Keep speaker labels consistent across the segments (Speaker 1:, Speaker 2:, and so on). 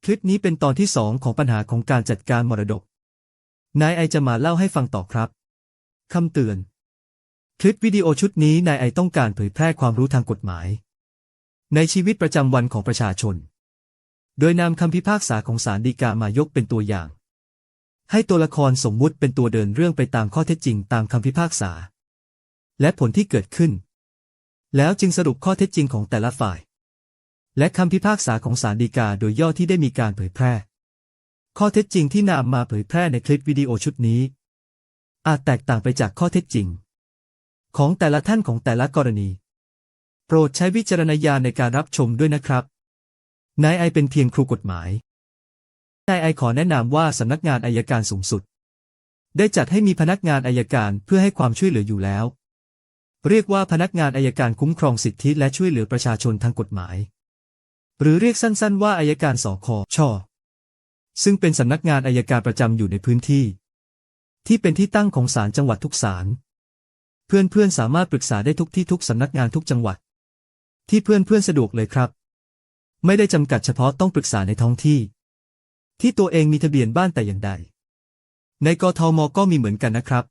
Speaker 1: คลิปนี้เป็นตอนที่2ของปัญหาของการจัดการมรดกนายไอจะมาเล่าให้ฟังต่อครับคำเตือนคลิปวิดีโอชุดนี้นายไอต้องการเผยแพร่ความรู้ทางกฎหมายในชีวิตประจำวันของประชาชนโดยนำคำพิพากษาของศาลฎีกามายกเป็นตัวอย่างให้ตัวละครสมมุติเป็นตัวเดินเรื่องไปตามข้อเท็จจริงตามคำพิพากษาและผลที่เกิดขึ้นแล้วจึงสรุปข้อเท็จจริงของแต่ละฝ่ายและคำพิพากษาของศาลฎีกาโดยย่อที่ได้มีการเผยแพร่ข้อเท็จจริงที่นำมาเผยแพร่ในคลิปวิดีโอชุดนี้อาจแตกต่างไปจากข้อเท็จจริงของแต่ละท่านของแต่ละกรณีโปรดใช้วิจารณญาณในการรับชมด้วยนะครับนายไอเป็นเพียงครูกฎหมายนายไอขอแนะนำว่าสำนักงานอัยการสูงสุดได้จัดให้มีพนักงานอัยการเพื่อให้ความช่วยเหลืออยู่แล้วเรียกว่าพนักงานอัยการคุ้มครองสิทธิและช่วยเหลือประชาชนทางกฎหมายหรือเรียกสั้นๆว่าอัยการสคช.ซึ่งเป็นสำนักงานอัยการประจำอยู่ในพื้นที่ที่เป็นที่ตั้งของศาลจังหวัดทุกศาลเพื่อนๆสามารถปรึกษาได้ทุกที่ทุกสำนักงานทุกจังหวัดที่เพื่อนๆสะดวกเลยครับไม่ได้จำกัดเฉพาะต้องปรึกษาในท้องที่ที่ตัวเองมีทะเบียนบ้านแต่อย่างใดในกทม.ก็มีเหมือนกันนะครับ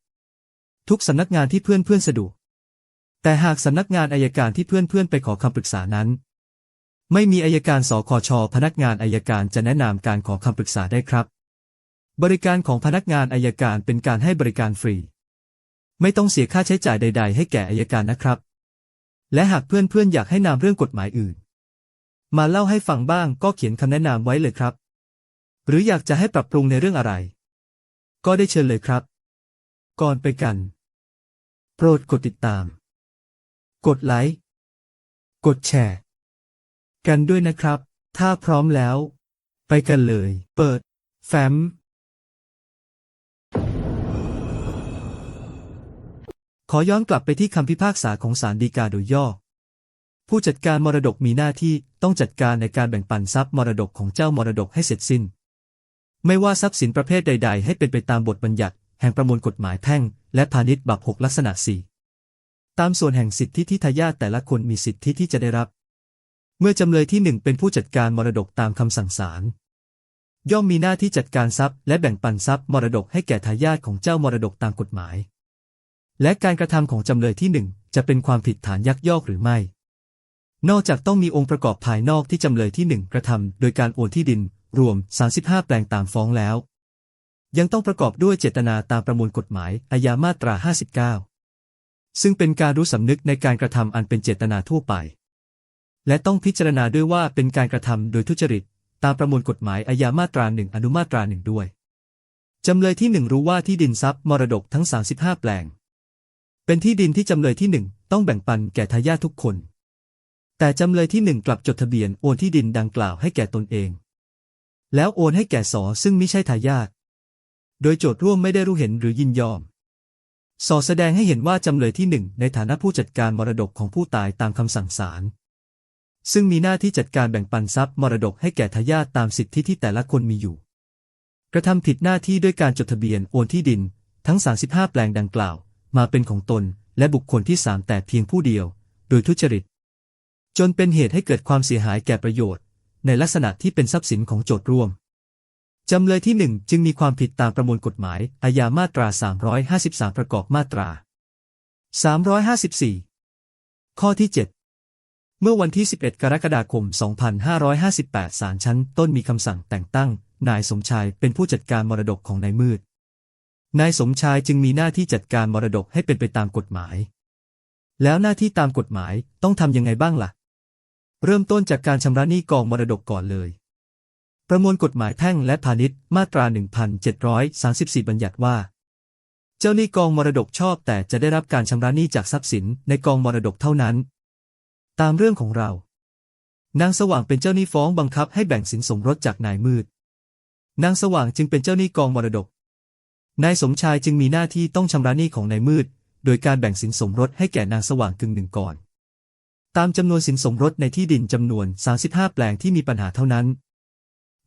Speaker 1: ทุกสำนักงานที่เพื่อนๆสะดวกแต่หากสำนักงานอัยการที่เพื่อนๆไปขอคำปรึกษานั้นไม่มีอัยการสคช.พนักงานอัยการจะแนะนำการขอคำปรึกษาได้ครับบริการของพนักงานอัยการเป็นการให้บริการฟรีไม่ต้องเสียค่าใช้จ่ายใดๆให้แก่อัยการนะครับและหากเพื่อนๆอยากให้นำเรื่องกฎหมายอื่นมาเล่าให้ฟังบ้างก็เขียนคำแนะนำไว้เลยครับหรืออยากจะให้ปรับปรุงในเรื่องอะไรก็ได้เชิญเลยครับก่อนไปกันโปรดกดติดตามกดไลค์กดแชร์กันด้วยนะครับถ้าพร้อมแล้วไปกันเลยเปิดแฟ้มขอย้อนกลับไปที่คำพิพากษาของศาลฎีกาโดยย่อผู้จัดการมรดกมีหน้าที่ต้องจัดการในการแบ่งปันทรัพย์มรดกของเจ้ามรดกให้เสร็จสิ้นไม่ว่าทรัพย์สินประเภทใดๆให้เป็นไปตามบทบัญญัติแห่งประมวลกฎหมายแพ่งและพาณิชย์บัพ6ลักษณะ4ตามส่วนแห่งสิทธิที่ทายาทแต่ละคนมีสิทธิที่จะได้รับเมื่อจำเลยที่1เป็นผู้จัดการมรดกตามคำสั่งศาลย่อมมีหน้าที่จัดการทรัพย์และแบ่งปันทรัพย์มรดกให้แก่ทายาทของเจ้ามรดกตามกฎหมายและการกระทำของจำเลยที่1จะเป็นความผิดฐานยักยอกหรือไม่นอกจากต้องมีองค์ประกอบภายนอกที่จำเลยที่1กระทำโดยการโอนที่ดินรวม35แปลงตามฟ้องแล้วยังต้องประกอบด้วยเจตนาตามประมวลกฎหมายอาญามาตรา59ซึ่งเป็นการรู้สำนึกในการกระทำอันเป็นเจตนาทั่วไปและต้องพิจารณาด้วยว่าเป็นการกระทำโดยทุจริตตามประมวลกฎหมายอาญามาตรา1อนุมาตรา1ด้วยจำเลยที่1รู้ว่าที่ดินทรัพย์มรดกทั้ง35แปลงเป็นที่ดินที่จำเลยที่1ต้องแบ่งปันแก่ทายาททุกคนแต่จำเลยที่1กลับจดทะเบียนโอนที่ดินดังกล่าวให้แก่ตนเองแล้วโอนให้แก่ส.ซึ่งไม่ใช่ทายาทโดยโจทก์ร่วมไม่ได้รู้เห็นหรือยินยอมส.แสดงให้เห็นว่าจำเลยที่1ในฐานะผู้จัดการมรดกของผู้ตายตามคำสั่งศาลซึ่งมีหน้าที่จัดการแบ่งปันทรัพย์มรดกให้แก่ทายาทตามสิทธิที่แต่ละคนมีอยู่กระทำผิดหน้าที่ด้วยการจดทะเบียนโอนที่ดินทั้ง35แปลงดังกล่าวมาเป็นของตนและบุคคลที่3แต่เพียงผู้เดียวโดยทุจริตจนเป็นเหตุให้เกิดความเสียหายแก่ประโยชน์ในลักษณะที่เป็นทรัพย์สินของโจทก์ร่วมจำเลยที่1จึงมีความผิดตามประมวลกฎหมายอาญามาตรา353ประกอบมาตรา354ข้อที่7เมื่อวันที่11กรกฎาคม2558ศาลชั้นต้นมีคำสั่งแต่งตั้งนายสมชายเป็นผู้จัดการมรดกของนายมืดนายสมชายจึงมีหน้าที่จัดการมรดกให้เป็นไปตามกฎหมายแล้วหน้าที่ตามกฎหมายต้องทำยังไงบ้างล่ะเริ่มต้นจากการชำระหนี้กองมรดกก่อนเลยประมวลกฎหมายแพ่งและพาณิชย์มาตรา1734บัญญัติว่าเจ้าหนี้กองมรดกชอบแต่จะได้รับการชำระหนี้จากทรัพย์สินในกองมรดกเท่านั้นตามเรื่องของเรานางสว่างเป็นเจ้าหนี้ฟ้องบังคับให้แบ่งสินสมรสจากนายมืดนางสว่างจึงเป็นเจ้าหนี้กองมรดกนายสมชายจึงมีหน้าที่ต้องชำระหนี้ของนายมืดโดยการแบ่งสินสมรสให้แก่นางสว่างกึ่งหนึ่งก่อนตามจำนวนสินสมรสในที่ดินจำนวน35แปลงที่มีปัญหาเท่านั้น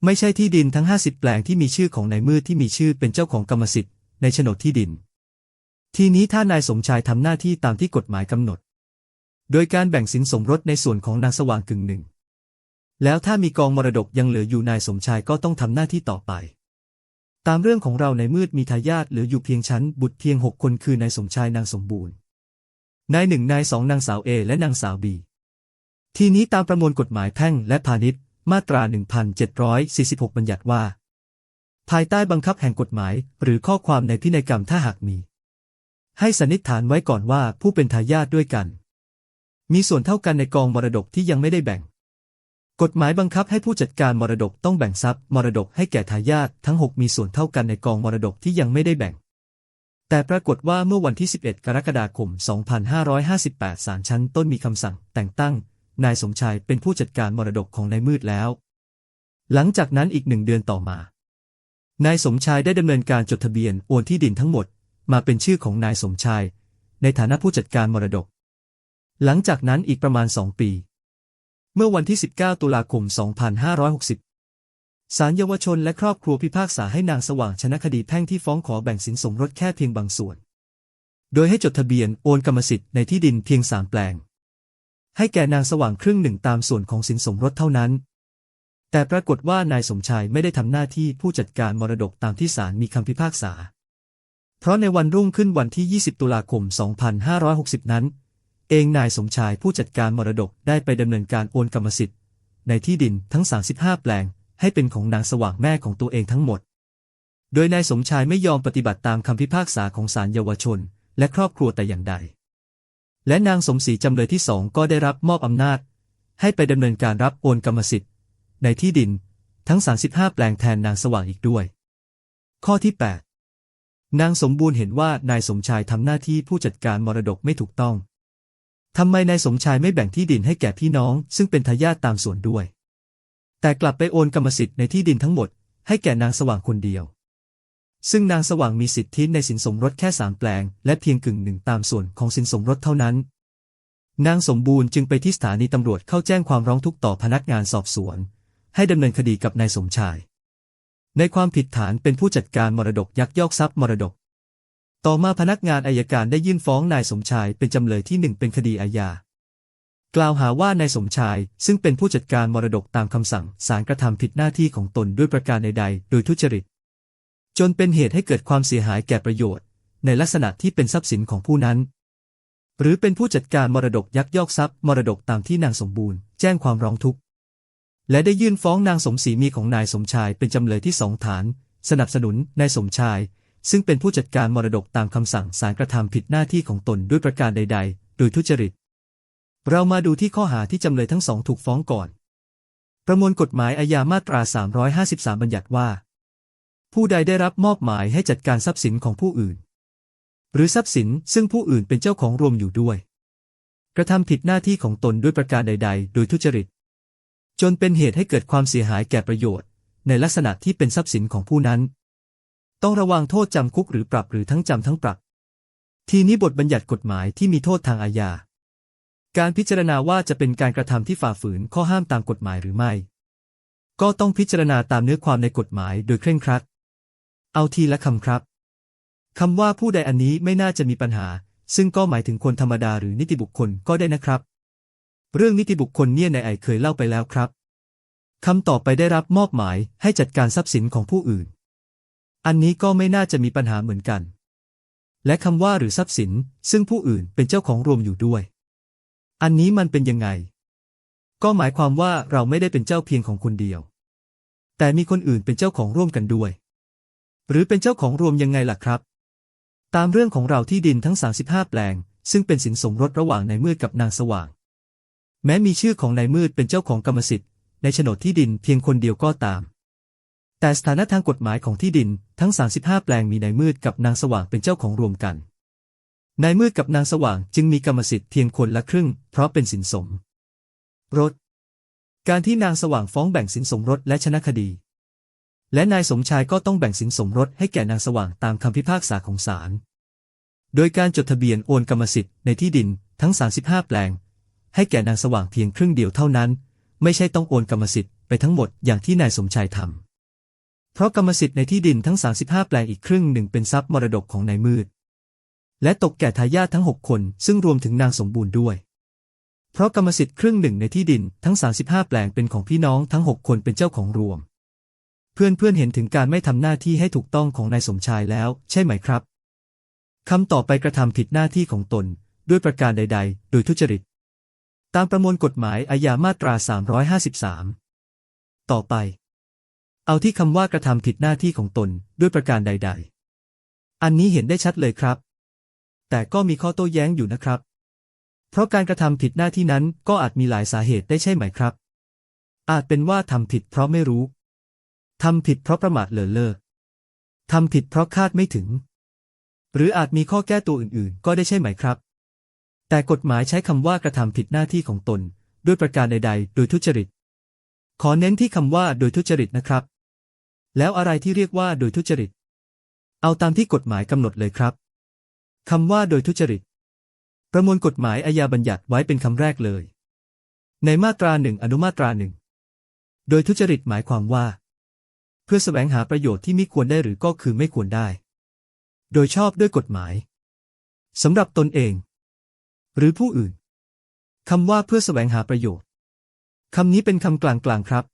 Speaker 1: ไม่ใช่ที่ดินทั้ง50แปลงที่มีชื่อของนายมืดที่มีชื่อเป็นเจ้าของกรรมสิทธิ์ในโฉนดที่ดินทีนี้ถ้านายสมชายทำหน้าที่ตามที่กฎหมายกำหนดโดยการแบ่งสินสมรสในส่วนของนางสว่างกึ่งหนึ่ง แล้วถ้ามีกองมรดกยังเหลืออยู่นายสมชายก็ต้องทำหน้าที่ต่อไปตามเรื่องของเราในมืดมีทายาทเหลืออยู่เพียงชั้นบุตรเพียง6 คนคือนายสมชายนางสมบูรณ์นาย1นาย2นางสาวเอและนางสาวบีทีนี้ตามประมวลกฎหมายแพ่งและพาณิชย์มาตรา 1746 บัญญัติว่าภายใต้บังคับแห่งกฎหมายหรือข้อความในพินัยกรรมถ้าหากมีให้สันนิษฐานไว้ก่อนว่าผู้เป็นทายาทด้วยกันมีส่วนเท่ากันในกองมรดกที่ยังไม่ได้แบ่งกฎหมายบังคับให้ผู้จัดการมรดกต้องแบ่งทรัพย์มรดกให้แก่ทายาททั้ง6มีส่วนเท่ากันในกองมรดกที่ยังไม่ได้แบ่งแต่ปรากฏว่าเมื่อวันที่11 กรกฎาคม 2558 ศาลชั้นต้นมีคำสั่งแต่งตั้งนายสมชายเป็นผู้จัดการมรดกของนายมืดแล้วหลังจากนั้นอีก1 เดือนต่อมานายสมชายได้ดำเนินการจดทะเบียนโอนที่ดินทั้งหมดมาเป็นชื่อของนายสมชายในฐานะผู้จัดการมรดกหลังจากนั้นอีกประมาณ2 ปีเมื่อวันที่19 ตุลาคม 2560 ศาลเยาวชนและครอบครัวพิพากษาให้นางสว่างชนะคดีแพ่งที่ฟ้องขอแบ่งสินสมรสแค่เพียงบางส่วนโดยให้จดทะเบียนโอนกรรมสิทธิ์ในที่ดินเพียง3 แปลงให้แก่นางสว่างครึ่งหนึ่งตามส่วนของสินสมรสเท่านั้นแต่ปรากฏว่านายสมชายไม่ได้ทำหน้าที่ผู้จัดการมรดกตามที่ศาลมีคำพิพากษาเพราะในวันรุ่งขึ้นวันที่ 20 ตุลาคม 2560 นั้นเองนายสมชายผู้จัดการมรดกได้ไปดำเนินการโอนกรรมสิทธิ์ในที่ดินทั้ง35 แปลงให้เป็นของนางสว่างแม่ของตัวเองทั้งหมดโดยนายสมชายไม่ยอมปฏิบัติตามคำพิพากษาของศาลเยาวชนและครอบครัวแต่อย่างใดและนางสมศรีจำเลยที่2ก็ได้รับมอบอำนาจให้ไปดำเนินการรับโอนกรรมสิทธิ์ในที่ดินทั้ง35 แปลงแทนนางสว่างอีกด้วยข้อที่ 8 นางสมบูรณ์เห็นว่านายสมชายทำหน้าที่ผู้จัดการมรดกไม่ถูกต้องทำไมนายสมชายไม่แบ่งที่ดินให้แก่พี่น้องซึ่งเป็นทายาทตามส่วนด้วยแต่กลับไปโอนกรรมสิทธิ์ในที่ดินทั้งหมดให้แก่นางสว่างคนเดียวซึ่งนางสว่างมีสิทธิในสินสมรสแค่3 แปลงและเพียงกึ่งหนึ่งตามส่วนของสินสมรสเท่านั้นนางสมบูรณ์จึงไปที่สถานีตำรวจเข้าแจ้งความร้องทุกข์ต่อพนักงานสอบสวนให้ดำเนินคดีกับนายสมชายในความผิดฐานเป็นผู้จัดการมรดกยักยอกทรัพย์มรดกต่อมาพนักงานอัยการได้ยื่นฟ้องนายสมชายเป็นจำเลยที่1เป็นคดีอาญากล่าวหาว่านายสมชายซึ่งเป็นผู้จัดการมรดกตามคำสั่งศาลกระทำผิดหน้าที่ของตนด้วยประการใดๆโดยทุจริตจนเป็นเหตุให้เกิดความเสียหายแก่ประโยชน์ในลักษณะที่เป็นทรัพย์สินของผู้นั้นหรือเป็นผู้จัดการมรดกยักยอกทรัพย์มรดกตามที่นางสมบูรณ์แจ้งความร้องทุกข์และได้ยื่นฟ้องนางสมศรีเมียของนายสมชายเป็นจำเลยที่2ฐานสนับสนุนนายสมชายซึ่งเป็นผู้จัดการมรดกตามคำสั่งศาลกระทำผิดหน้าที่ของตนด้วยประการใดๆโดยทุจริตเรามาดูที่ข้อหาที่จำเลยทั้งสองถูกฟ้องก่อนประมวลกฎหมายอาญามาตรา 353 บัญญัติว่าผู้ใดได้รับมอบหมายให้จัดการทรัพย์สินของผู้อื่นหรือทรัพย์สินซึ่งผู้อื่นเป็นเจ้าของรวมอยู่ด้วยกระทำผิดหน้าที่ของตนด้วยประการใดๆโดยทุจริตจนเป็นเหตุให้เกิดความเสียหายแก่ประโยชน์ในลักษณะที่เป็นทรัพย์สินของผู้นั้นต้องระวังโทษจำคุกหรือปรับหรือทั้งจำทั้งปรับทีนี้บทบัญญัติกฎหมายที่มีโทษทางอาญาการพิจารณาว่าจะเป็นการกระทำที่ฝ่าฝืนข้อห้ามตามกฎหมายหรือไม่ก็ต้องพิจารณาตามเนื้อความในกฎหมายโดยเคร่งครัดเอาทีละคำครับคำว่าผู้ใดอันนี้ไม่น่าจะมีปัญหาซึ่งก็หมายถึงคนธรรมดาหรือนิติบุคคลก็ได้นะครับเรื่องนิติบุคคลเนี่ยนายไอเคยเล่าไปแล้วครับคำต่อไปได้รับมอบหมายให้จัดการทรัพย์สินของผู้อื่นอันนี้ก็ไม่น่าจะมีปัญหาเหมือนกันและคำว่าหรือทรัพย์สินซึ่งผู้อื่นเป็นเจ้าของรวมอยู่ด้วยอันนี้มันเป็นยังไงก็หมายความว่าเราไม่ได้เป็นเจ้าเพียงของคนเดียวแต่มีคนอื่นเป็นเจ้าของร่วมกันด้วยหรือเป็นเจ้าของรวมยังไงล่ะครับตามเรื่องของเราที่ดินทั้ง35 แปลงซึ่งเป็นสินสมรสระหว่างนายมืดกับนางสว่างแม้มีชื่อของนายมืดเป็นเจ้าของกรรมสิทธิ์ในโฉนดที่ดินเพียงคนเดียวก็ตามแต่สถานะทางกฎหมายของที่ดินทั้ง35 แปลงมีนายมืดกับนางสว่างเป็นเจ้าของรวมกันนายมืดกับนางสว่างจึงมีกรรมสิทธิ์เพียงคนละครึ่งเพราะเป็นสินสมรสการที่นางสว่างฟ้องแบ่งสินสมรสและชนะคดีและนายสมชายก็ต้องแบ่งสินสมรสให้แก่นางสว่างตามคำพิพากษาของศาลโดยการจดทะเบียนโอนกรรมสิทธิ์ในที่ดินทั้ง35 แปลงให้แก่นางสว่างเพียงครึ่งเดียวเท่านั้นไม่ใช่ต้องโอนกรรมสิทธิ์ไปทั้งหมดอย่างที่นายสมชายทำเพราะกรรมสิทธิ์ในที่ดินทั้ง35 แปลงอีกครึ่งหนึ่งเป็นทรัพย์มรดกของนายมืดและตกแก่ทายาททั้ง6 คนซึ่งรวมถึงนางสมบูรณ์ด้วย เพราะกรรมสิทธิ์ครึ่งหนึ่งในที่ดินทั้ง35แปลงเป็นของพี่น้องทั้ง6คนเป็นเจ้าของรวมเพื่อนเห็นถึงการไม่ทำหน้าที่ให้ถูกต้องของนายสมชายแล้วใช่ไหมครับคำต่อไปกระทำผิดหน้าที่ของตนด้วยประการใดๆโดยทุจริตตามประมวลกฎหมายอาญามาตรา353ต่อไปเอาที่คำว่ากระทำผิดหน้าที่ของตนด้วยประการใดๆอันนี้เห็นได้ชัดเลยครับแต่ก็มีข้อโต้แย้งอยู่นะครับเพราะการกระทำผิดหน้าที่นั้นก็อาจมีหลายสาเหตุได้ใช่ไหมครับอาจเป็นว่าทำผิดเพราะไม่รู้ทำผิดเพราะประมาทเลินเล่อทำผิดเพราะคาดไม่ถึงหรืออาจมีข้อแก้ตัวอื่นๆก็ได้ใช่ไหมครับแต่กฎหมายใช้คำว่ากระทำผิดหน้าที่ของตนด้วยประการใดๆโดยทุจริตขอเน้นที่คำว่าโดยทุจริตนะครับแล้วอะไรที่เรียกว่าโดยทุจริตเอาตามที่กฎหมายกำหนดเลยครับคำว่าโดยทุจริตประมวลกฎหมายอาญาบัญญัติไว้เป็นคำแรกเลยในมาตรา1อนุมาตรา1โดยทุจริตหมายความว่าเพื่อแสวงหาประโยชน์ที่มิควรได้หรือก็คือไม่ควรได้โดยชอบด้วยกฎหมายสำหรับตนเองหรือผู้อื่นคำว่าเพื่อแสวงหาประโยชน์คำนี้เป็นคำกลางๆครับ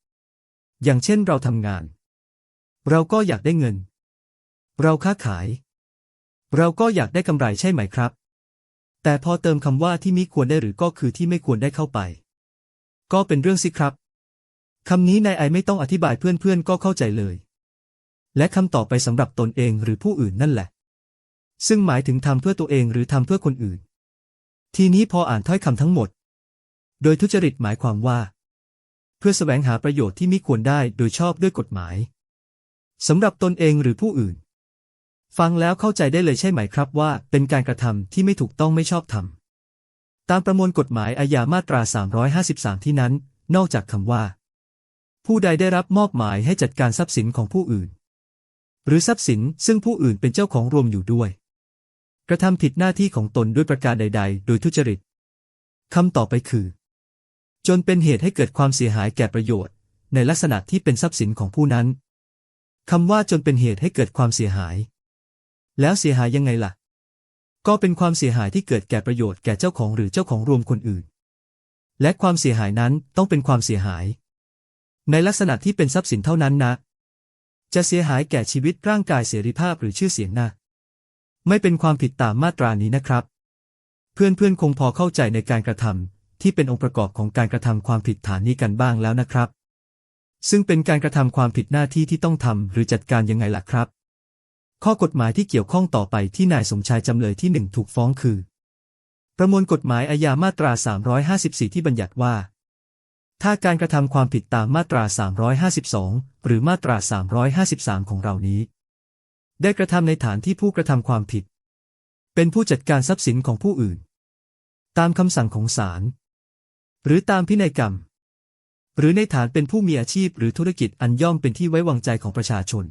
Speaker 1: อย่างเช่นเราทำงานเราก็อยากได้เงินเราค้าขายเราก็อยากได้กำไรใช่ไหมครับแต่พอเติมคำว่าที่มิควรได้หรือก็คือที่ไม่ควรได้เข้าไปก็เป็นเรื่องสิครับคำนี้นายไอไม่ต้องอธิบายเพื่อนๆก็เข้าใจเลยและคำต่อไปสำหรับตนเองหรือผู้อื่นนั่นแหละซึ่งหมายถึงทำเพื่อตัวเองหรือทำเพื่อคนอื่นทีนี้พออ่านถ้อยคำทั้งหมดโดยทุจริตหมายความว่าเพื่อแสวงหาประโยชน์ที่มิควรได้โดยชอบด้วยกฎหมายสำหรับตนเองหรือผู้อื่นฟังแล้วเข้าใจได้เลยใช่ไหมครับว่าเป็นการกระทำที่ไม่ถูกต้องไม่ชอบธรรมตามประมวลกฎหมายอาญามาตรา353ที่นั้นนอกจากคำว่าผู้ใดได้รับมอบหมายให้จัดการทรัพย์สินของผู้อื่นหรือทรัพย์สินซึ่งผู้อื่นเป็นเจ้าของรวมอยู่ด้วยกระทำผิดหน้าที่ของตนด้วยประการใดๆโดยทุจริตคำต่อไปคือจนเป็นเหตุให้เกิดความเสียหายแก่ประโยชน์ในลักษณะที่เป็นทรัพย์สินของผู้นั้นคำว่าจนเป็นเหตุให้เกิดความเสียหายแล้วเสียหายยังไงล่ะก็เป็นความเสียหายที่เกิดแก่ประโยชน์แก่เจ้าของหรือเจ้าของรวมคนอื่นและความเสียหายนั้นต้องเป็นความเสียหายในลักษณะที่เป็นทรัพย์สินเท่านั้นนะจะเสียหายแก่ชีวิตร่างกายเสรีภาพหรือชื่อเสียงนะไม่เป็นความผิดตามมาตรานี้นะครับเพื่อนคงพอเข้าใจในการกระทำที่เป็นองค์ประกอบของการกระทำความผิดฐานนี้กันบ้างแล้วนะครับซึ่งเป็นการกระทำความผิดหน้าที่ที่ต้องทำหรือจัดการยังไงล่ะครับข้อกฎหมายที่เกี่ยวข้องต่อไปที่นายสมชายจำเลยที่1ถูกฟ้องคือประมวลกฎหมายอาญามาตรา354ที่บัญญัติว่าถ้าการกระทำความผิดตามมาตรา352หรือมาตรา353ของเรานี้ได้กระทำในฐานที่ผู้กระทำความผิดเป็นผู้จัดการทรัพย์สินของผู้อื่นตามคำสั่งของศาลหรือตามพินัยกรรมหรือในฐานเป็นผู้มีอาชีพหรือธุรกิจอันย่อมเป็นที่ไว้วางใจของประชาชน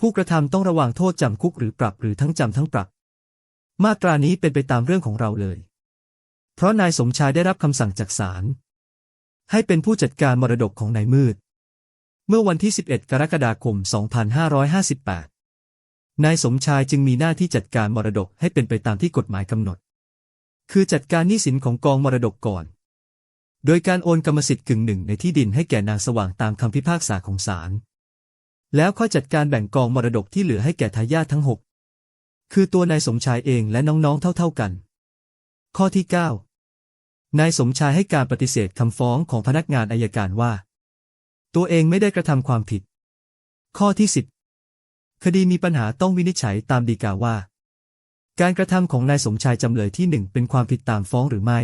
Speaker 1: ผู้กระทำต้องระวางโทษจำคุกหรือปรับหรือทั้งจำทั้งปรับมาตรานี้เป็นไปตามเรื่องของเราเลยเพราะนายสมชายได้รับคำสั่งจากศาลให้เป็นผู้จัดการมรดกของนายมืดเมื่อวันที่11กรกฎาคม2558นายสมชายจึงมีหน้าที่จัดการมรดกให้เป็นไปตามที่กฎหมายกำหนดคือจัดการหนี้สินของกองมรดกก่อนโดยการโอนกรรมสิทธิ์กึ่งหนึ่งในที่ดินให้แก่นางสว่างตามคำพิพากษาของศาลแล้วค่อยจัดการแบ่งกองมรดกที่เหลือให้แก่ทายาททั้ง6คือตัวนายสมชายเองและน้องๆเท่าๆกันข้อที่9นายสมชายให้การปฏิเสธคำฟ้องของพนักงานอัยการว่าตัวเองไม่ได้กระทำความผิดข้อที่10คดีมีปัญหาต้องวินิจฉัยตามฎีกาว่าการกระทำของนายสมชายจำเลยที่1เป็นความผิดตามฟ้องหรือไม่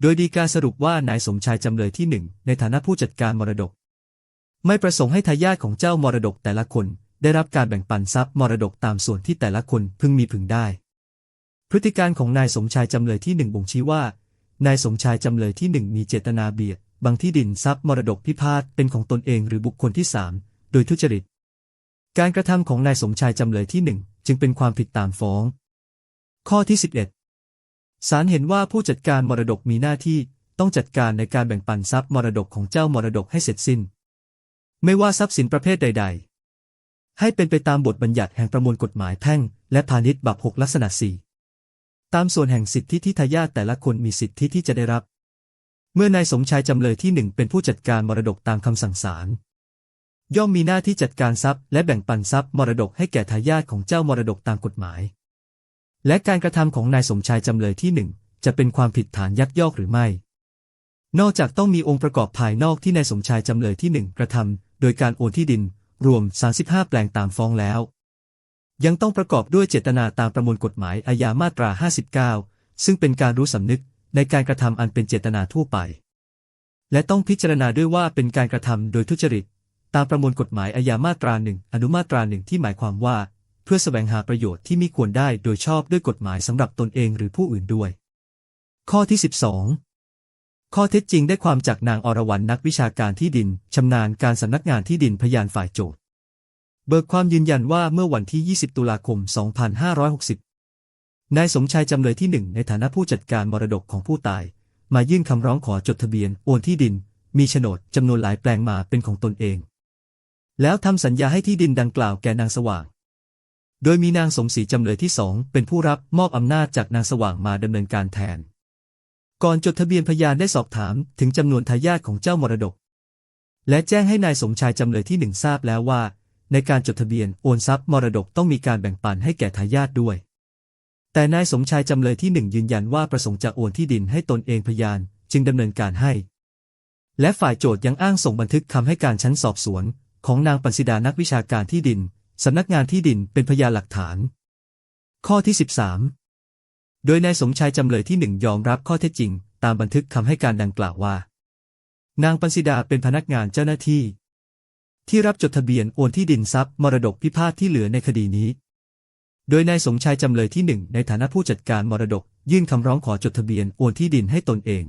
Speaker 1: โดยฎีกาสรุปว่านายสมชายจำเลยที่1ในฐานะผู้จัดการมรดกไม่ประสงค์ให้ทายาทของเจ้ามรดกแต่ละคนได้รับการแบ่งปันทรัพย์มรดกตามส่วนที่แต่ละคนพึงมีพึงได้พฤติการของนายสมชายจำเลยที่1บ่งชี้ว่านายสมชายจำเลยที่1มีเจตนาเบียดบังที่ดินทรัพย์มรดกพิพาทเป็นของตนเองหรือบุคคลที่3โดยทุจริตการกระทำของนายสมชายจำเลยที่1จึงเป็นความผิดตามฟ้องข้อที่11ศาลเห็นว่าผู้จัดการมรดกมีหน้าที่ต้องจัดการในการแบ่งปันทรัพย์มรดกของเจ้ามรดกให้เสร็จสิ้นไม่ว่าทรัพย์สินประเภทใดๆให้เป็นไปตามบทบัญญัติแห่งประมวลกฎหมายแพ่งและพาณิชย์บัพ6ลักษณะ4 ตามส่วนแห่งสิทธิที่ทายาทแต่ละคนมีสิทธิที่จะได้รับ เมื่อนายสมชายจำเลยที่หนึ่งเป็นผู้จัดการมรดกตามคำสั่งศาลย่อมมีหน้าที่จัดการทรัพย์และแบ่งปันทรัพย์มรดกให้แก่ทายาทของเจ้ามรดกตามกฎหมายและการกระทำของนายสมชายจำเลยที่หนึ่งจะเป็นความผิดฐานยักยอกหรือไม่นอกจากต้องมีองค์ประกอบภายนอกที่นายสมชายจำเลยที่หนึ่งกระทำโดยการโอนที่ดินรวม35แปลงตามฟ้องแล้วยังต้องประกอบด้วยเจตนาตามประมวลกฎหมายอาญามาตรา59ซึ่งเป็นการรู้สำนึกในการกระทำอันเป็นเจตนาทั่วไปและต้องพิจารณาด้วยว่าเป็นการกระทำโดยทุจริตตามประมวลกฎหมายอาญามาตรา1อนุมาตรา1ที่หมายความว่าเพื่อแสวงหาประโยชน์ที่มิควรได้โดยชอบด้วยกฎหมายสำหรับตนเองหรือผู้อื่นด้วยข้อที่12ข้อเท็จจริงได้ความจากนางอรวรรณนักวิชาการที่ดินชำนาญการสำนักงานที่ดินพยานฝ่ายโจทก์เบิกความยืนยันว่าเมื่อวันที่20ตุลาคม2560นายสมชายจำเลยที่1ในฐานะผู้จัดการมรดกของผู้ตายมายื่นคำร้องขอจดทะเบียนโอนที่ดินมีโฉนดจำนวนหลายแปลงมาเป็นของตนเองแล้วทำสัญญาให้ที่ดินดังกล่าวแก่นางสว่างโดยมีนางสมศรีจำเลยที่2เป็นผู้รับมอบอำนาจจากนางสว่างมาดำเนินการแทนก่อนจดทะเบียนพยานได้สอบถามถึงจำนวนทายาทของเจ้ามรดกและแจ้งให้นายสมชายจำเลยที่1ทราบแล้วว่าในการจดทะเบียนโอนทรัพย์มรดกต้องมีการแบ่งปันให้แก่ทายาทด้วยแต่นายสมชายจำเลยที่1ยืนยันว่าประสงค์จะโอนที่ดินให้ตนเองพยานจึงดำเนินการให้และฝ่ายโจทก์ยังอ้างส่งบันทึกคำให้การชั้นสอบสวนของนางปัญสิดานักวิชาการที่ดินสำนักงานที่ดินเป็นพยานหลักฐานข้อที่13โดยนายสมชายจำเลยที่1ยอมรับข้อเท็จจริงตามบันทึกคำให้การดังกล่าวว่านางปัญสิดาเป็นพนักงานเจ้าหน้าที่ที่รับจดทะเบียนโอนที่ดินทรัพย์มรดกพิพาทที่เหลือในคดีนี้โดยนายสมชายจำเลยที่1ในฐานะผู้จัดการมรดกยื่นคำร้องขอจดทะเบียนโอนที่ดินให้ตนเอง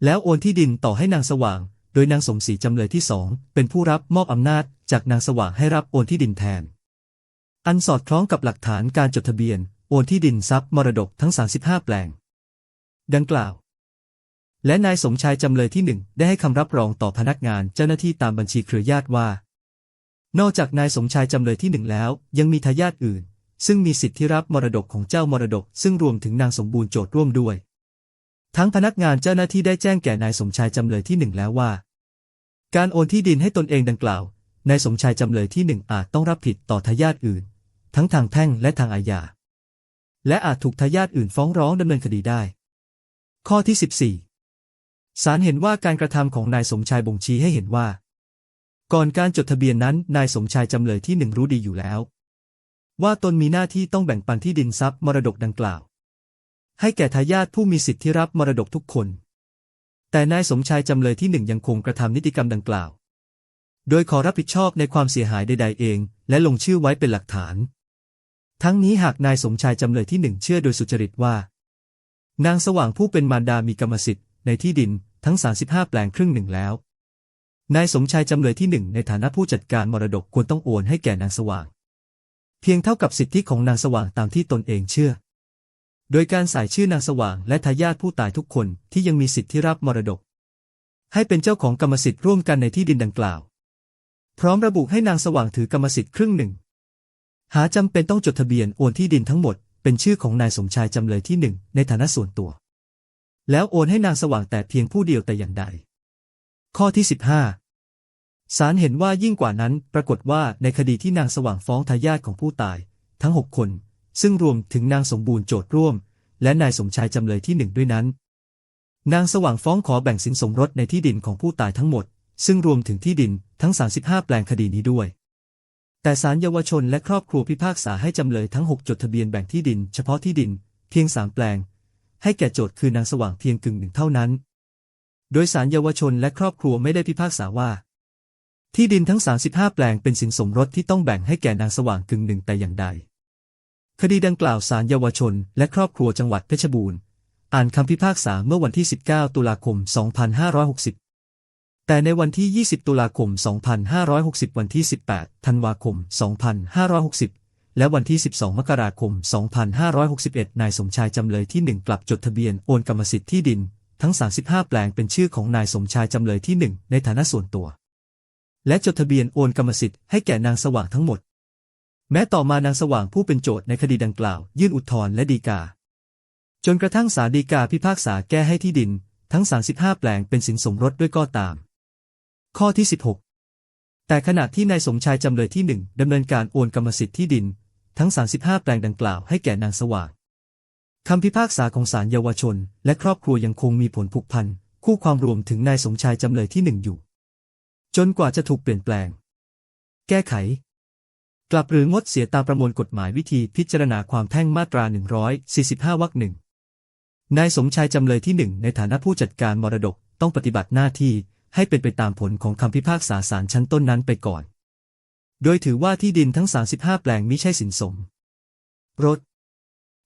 Speaker 1: แล้วโอนที่ดินต่อให้นางสว่างโดยนางสมศรีจำเลยที่2เป็นผู้รับมอบอำนาจจากนางสว่างให้รับโอนที่ดินแทนอันสอดคล้องกับหลักฐานการจดทะเบียนโอนที่ดินทรัพย์มรดกทั้ง35แปลงดังกล่าวและนายสมชายจำเลยที่1ได้ให้คำรับรองต่อพนักงานเจ้าหน้าที่ตามบัญชีเครือญาติว่านอกจากนายสมชายจำเลยที่1แล้วยังมีทายาทอื่นซึ่งมีสิทธิที่รับมรดกของเจ้ามรดกซึ่งรวมถึงนางสมบูรณ์โจทก์ร่วมด้วยทั้งพนักงานเจ้าหน้าที่ได้แจ้งแก่นายสมชายจำเลยที่1แล้วว่าการโอนที่ดินให้ตนเองดังกล่าวนายสมชายจำเลยที่1อาจต้องรับผิดต่อทายาทอื่นทั้งทางแพ่งและทางอาญาและอาจถูกทายาทอื่นฟ้องร้องดำเนินคดีได้ข้อที่14ศาลเห็นว่าการกระทำของนายสมชายบ่งชี้ให้เห็นว่าก่อนการจดทะเบียนนั้นนายสมชายจำเลยที่1รู้ดีอยู่แล้วว่าตนมีหน้าที่ต้องแบ่งปันที่ดินทรัพย์มรดกดังกล่าวให้แก่ทายาทผู้มีสิทธิที่รับมรดกทุกคนแต่นายสมชายจำเลยที่1ยังคงกระทำนิติกรรมดังกล่าวโดยขอรับผิดชอบในความเสียหายใดๆเองและลงชื่อไว้เป็นหลักฐานทั้งนี้หากนายสมชายจำเลยที่1เชื่อโดยสุจริตว่านางสว่างผู้เป็นมารดามีกรรมสิทธิ์ในที่ดินทั้ง35แปลงครึ่งหนึ่งแล้วนายสมชายจำเลยที่1ในฐานะผู้จัดการมรดกควรต้องโอนให้แก่นางสว่างเพียงเท่ากับสิทธิของนางสว่างตามที่ตนเองเชื่อโดยการใส่ชื่อนางสว่างและทายาทผู้ตายทุกคนที่ยังมีสิทธิที่รับมรดกให้เป็นเจ้าของกรรมสิทธิ์ร่วมกันในที่ดินดังกล่าวพร้อมระบุให้นางสว่างถือกรรมสิทธิ์ครึ่งหนึ่งหาจำเป็นต้องจดทะเบียนโอนที่ดินทั้งหมดเป็นชื่อของนายสมชายจำเลยที่1ในฐานะส่วนตัวแล้วโอนให้นางสว่างแต่เพียงผู้เดียวแต่อย่างใดข้อที่15ศาลเห็นว่ายิ่งกว่านั้นปรากฏว่าในคดีที่นางสว่างฟ้องทายาทของผู้ตายทั้ง6คนซึ่งรวมถึงนางสมบูรณ์โจทก์ร่วมและนายสมชายจำเลยที่1ด้วยนั้นนางสว่างฟ้องขอแบ่งสินสมรสในที่ดินของผู้ตายทั้งหมดซึ่งรวมถึงที่ดินทั้ง35แปลงคดีนี้ด้วยแต่ศาลเยาวชนและครอบครัวพิพากษาให้จำเลยทั้ง6จดทะเบียนแบ่งที่ดินเฉพาะที่ดินเพียง3แปลงให้แก่โจทก์คือนางสว่างเพียงกึ่งหนึ่งเท่านั้นโดยศาลเยาวชนและครอบครัวไม่ได้พิพากษาว่าที่ดินทั้ง35แปลงเป็นสินสมรสที่ต้องแบ่งให้แก่นางสว่างกึ่งหนึ่งแต่อย่างใดคดีดังกล่าวศาลเยาวชนและครอบครัวจังหวัดเพชรบูรณ์อ่านคำพิพากษาเมื่อวันที่19ตุลาคม2560แต่ในวันที่20ตุลาคม2560วันที่18ธันวาคม2560และวันที่12มกราคม2561นายสมชายจำเลยที่1กลับจดทะเบียนโอนกรรมสิทธิ์ที่ดินทั้ง35แปลงเป็นชื่อของนายสมชายจำเลยที่1ในฐานะส่วนตัวและจดทะเบียนโอนกรรมสิทธิ์ให้แก่นางสว่างทั้งหมดแม้ต่อมานางสว่างผู้เป็นโจทก์ในคดีดังกล่าวยื่นอุทธรณ์และฎีกา จนกระทั่งศาลฎีกาพิพากษาแก้ให้ที่ดินทั้ง35แปลงเป็นสินสมรสด้วยก็ตามข้อที่16แต่ขณะที่นายสมชายจำเลยที่1ดำเนินการโอนกรรมสิทธิ์ที่ดินทั้ง35แปลงดังกล่าวให้แก่นางสว่างคำพิพากษาของศาลเยาวชนและครอบครัวยังคงมีผลผูกพันคู่ความรวมถึงนายสมชายจำเลยที่1อยู่จนกว่าจะถูกเปลี่ยนแปลงแก้ไขกลับหรืองดเสียตามประมวลกฎหมายวิธีพิจารณาความแพ่งมาตรา145วรรคหนึ่งนายสมชายจำเลยที่1ในฐานะผู้จัดการมรดกต้องปฏิบัติหน้าที่ให้เป็นไปตามผลของคำพิพากษาศาลชั้นต้นนั้นไปก่อนโดยถือว่าที่ดินทั้ง35แปลงมิใช่สินสมรส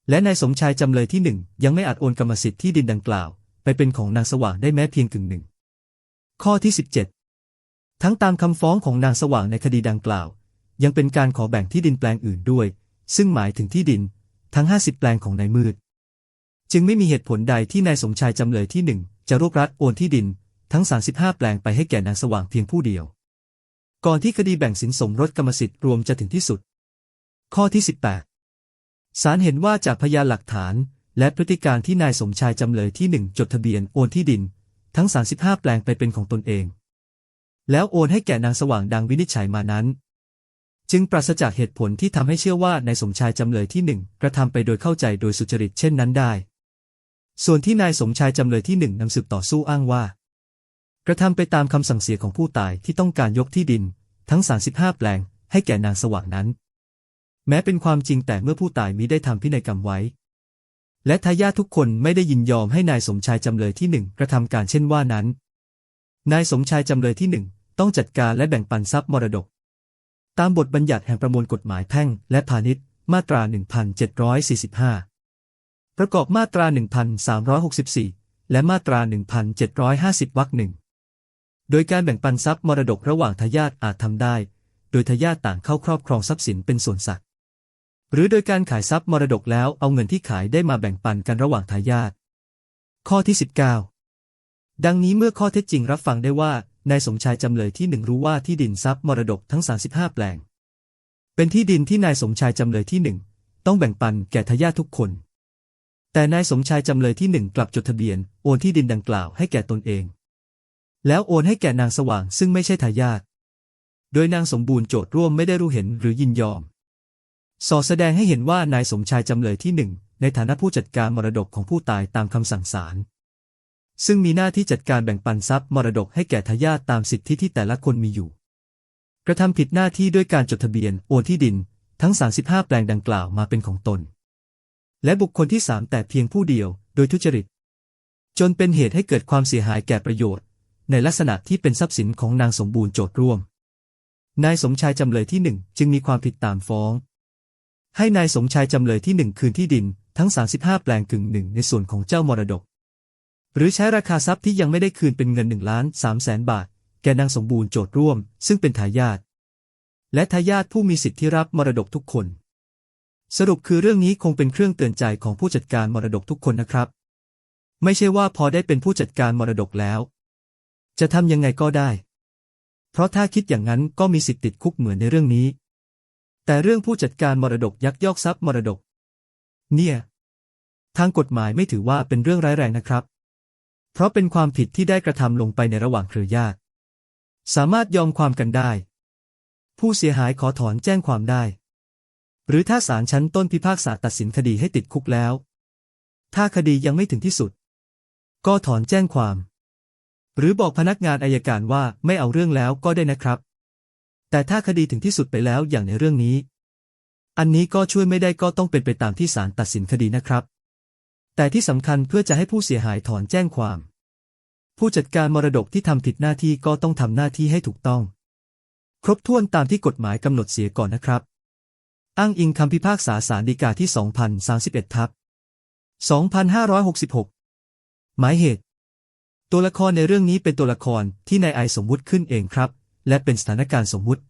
Speaker 1: และนายสมชายจำเลยที่1ยังไม่อาจโอนกรรมสิทธิ์ที่ดินดังกล่าวไปเป็นของนางสว่างได้แม้เพียงกึ่งหนึ่งข้อที่17ทั้งตามคำฟ้องของนางสว่างในคดีดังกล่าวยังเป็นการขอแบ่งที่ดินแปลงอื่นด้วยซึ่งหมายถึงที่ดินทั้ง50แปลงของนายมืดจึงไม่มีเหตุผลใดที่นายสมชายจำเลยที่1จะรวบรัดโอนที่ดินทั้ง35แปลงไปให้แก่นางสว่างเพียงผู้เดียวก่อนที่คดีแบ่งสินสมรสกรรมสิทธิ์รวมจะถึงที่สุดข้อที่18ศาลเห็นว่าจากพยานหลักฐานและพฤติการที่นายสมชายจำเลยที่1จดทะเบียนโอนที่ดินทั้ง35แปลงไปเป็นของตนเองแล้วโอนให้แก่นางสว่างดังวินิจฉัยมานั้นจึงปราศจากเหตุผลที่ทำให้เชื่อว่านายสมชายจำเลยที่1กระทำไปโดยเข้าใจโดยสุจริตเช่นนั้นได้ส่วนที่นายสมชายจำเลยที่1นำสืบต่อสู้อ้างว่ากระทำไปตามคำสั่งเสียของผู้ตายที่ต้องการยกที่ดินทั้ง35แปลงให้แก่นางสว่างนั้นแม้เป็นความจริงแต่เมื่อผู้ตายมิได้ทำพินัยกรรมไว้และทายาททุกคนไม่ได้ยินยอมให้นายสมชายจำเลยที่1กระทำการเช่นว่านั้นนายสมชายจำเลยที่1ต้องจัดการและแบ่งปันทรัพย์มรดกตามบทบัญญัติแห่งประมวลกฎหมายแพ่งและพาณิชย์มาตรา1745ประกอบมาตรา1364และมาตรา1750วรรคหนึ่งโดยการแบ่งปันทรัพย์มรดกระหว่างทายาทอาจทำได้โดยทายาทต่างเข้าครอบครองทรัพย์สินเป็นส่วนสัตว์หรือโดยการขายทรัพย์มรดกแล้วเอาเงินที่ขายได้มาแบ่งปันกันระหว่างทายาทข้อที่19ดังนี้เมื่อข้อเท็จจริงรับฟังได้ว่านายสมชายจำเลยที่1รู้ว่าที่ดินทรัพย์มรดกทั้ง35แปลงเป็นที่ดินที่นายสมชายจำเลยที่1ต้องแบ่งปันแก่ทายาททุกคนแต่นายสมชายจำเลยที่1กลับจดทะเบียนโอนที่ดินดังกล่าวให้แก่ตนเองแล้วโอนให้แก่นางสว่างซึ่งไม่ใช่ทายาทโดยนางสมบูรณ์โจทย์ร่วมไม่ได้รู้เห็นหรือยินยอมส่อแสดงให้เห็นว่านายสมชายจำเลยที่1ในฐานะผู้จัดการมรดกของผู้ตายตามคำสั่งศาลซึ่งมีหน้าที่จัดการแบ่งปันทรัพย์มรดกให้แก่ทายาทตามสิทธิที่แต่ละคนมีอยู่กระทำผิดหน้าที่ด้วยการจดทะเบียนโอนที่ดินทั้ง35แปลงดังกล่าวมาเป็นของตนและบุคคลที่3แต่เพียงผู้เดียวโดยทุจริตจนเป็นเหตุให้เกิดความเสียหายแก่ประโยชน์ในลักษณะที่เป็นทรัพย์สินของนางสมบูรณ์โจทย์ร่วมนายสมชายจำเลยที่1จึงมีความผิดตามฟ้องให้นายสมชายจำเลยที่1คืนที่ดินทั้ง35แปลงกึ่งหนึ่งในส่วนของเจ้ามรดกหรือใช้ราคาทรัพย์ที่ยังไม่ได้คืนเป็นเงิน1,300,000 บาทแก่นางสมบูรณ์โจทย์ร่วมซึ่งเป็นทายาทและทายาทผู้มีสิทธิที่รับมรดกทุกคนสรุปคือเรื่องนี้คงเป็นเครื่องเตือนใจของผู้จัดการมรดกทุกคนนะครับไม่ใช่ว่าพอได้เป็นผู้จัดการมรดกแล้วจะทำยังไงก็ได้เพราะถ้าคิดอย่างนั้นก็มีสิทธิ์ติดคุกเหมือนในเรื่องนี้แต่เรื่องผู้จัดการมรดกยักยอกทรัพย์มรดกเนี่ยทางกฎหมายไม่ถือว่าเป็นเรื่องร้ายแรงนะครับเพราะเป็นความผิดที่ได้กระทำลงไปในระหว่างเครือญาติสามารถยอมความกันได้ผู้เสียหายขอถอนแจ้งความได้หรือถ้าศาลชั้นต้นพิพากษาตัดสินคดีให้ติดคุกแล้วถ้าคดียังไม่ถึงที่สุดก็ถอนแจ้งความหรือบอกพนักงานอัยการว่าไม่เอาเรื่องแล้วก็ได้นะครับแต่ถ้าคดีถึงที่สุดไปแล้วอย่างในเรื่องนี้อันนี้ก็ช่วยไม่ได้ก็ต้องเป็นไปตามที่ศาลตัดสินคดีนะครับแต่ที่สำคัญเพื่อจะให้ผู้เสียหายถอนแจ้งความผู้จัดการมรดกที่ทำผิดหน้าที่ก็ต้องทำหน้าที่ให้ถูกต้องครบถ้วนตามที่กฎหมายกำหนดเสียก่อนนะครับอ้างอิงคำพิพากษาศาลฎีกาที่ 2031/2566 หมายเหตุตัวละครในเรื่องนี้เป็นตัวละครที่นายไอสมมุติขึ้นเองครับและเป็นสถานการณ์สมมุติ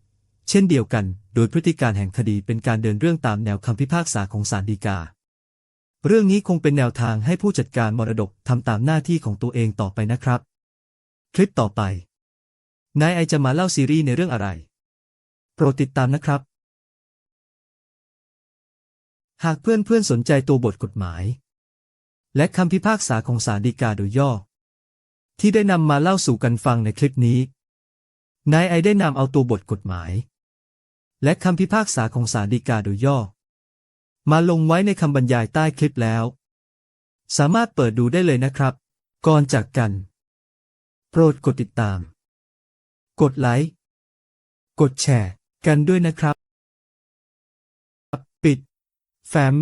Speaker 1: เช่นเดียวกันโดยพฤติการแห่งคดีเป็นการเดินเรื่องตามแนวคำพิพากษาของศาลฎีกาเรื่องนี้คงเป็นแนวทางให้ผู้จัดการมรดกทำตามหน้าที่ของตัวเองต่อไปนะครับคลิปต่อไปนายไอจะมาเล่าซีรีส์ในเรื่องอะไรโปรดติดตามนะครับหากเพื่อนๆสนใจตัวบทกฎหมาย และคำพิพากษาของศาลฎีกาโดยย่อ ที่ได้นำมาเล่าสู่กันฟังในคลิปนี้ นายไอได้นำเอาตัวบทกฎหมาย และคำพิพากษาของศาลฎีกาโดยย่อ มาลงไว้ในคำบรรยายใต้คลิปแล้ว สามารถเปิดดูได้เลยนะครับ ก่อนจากกัน โปรดกดติดตาม กดไลค์ กดแชร์กันด้วยนะครับ ปิด แฟ้ม